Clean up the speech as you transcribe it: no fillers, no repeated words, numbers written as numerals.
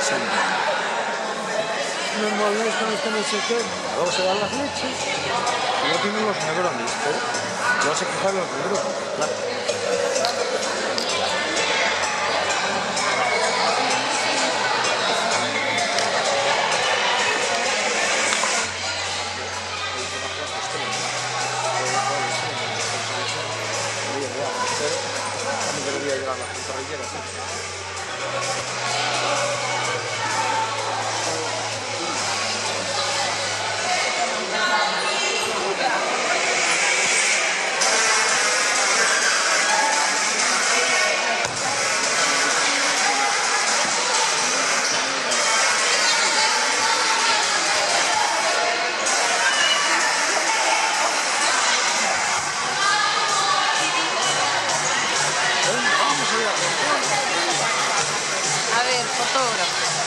60. Los muebles con este no sé qué, luego se dan las leches y ya tienen los negrones, pero luego se quejan los negros, claro. Pero también debería llegar a las carrilleras, A ver, fotógrafo.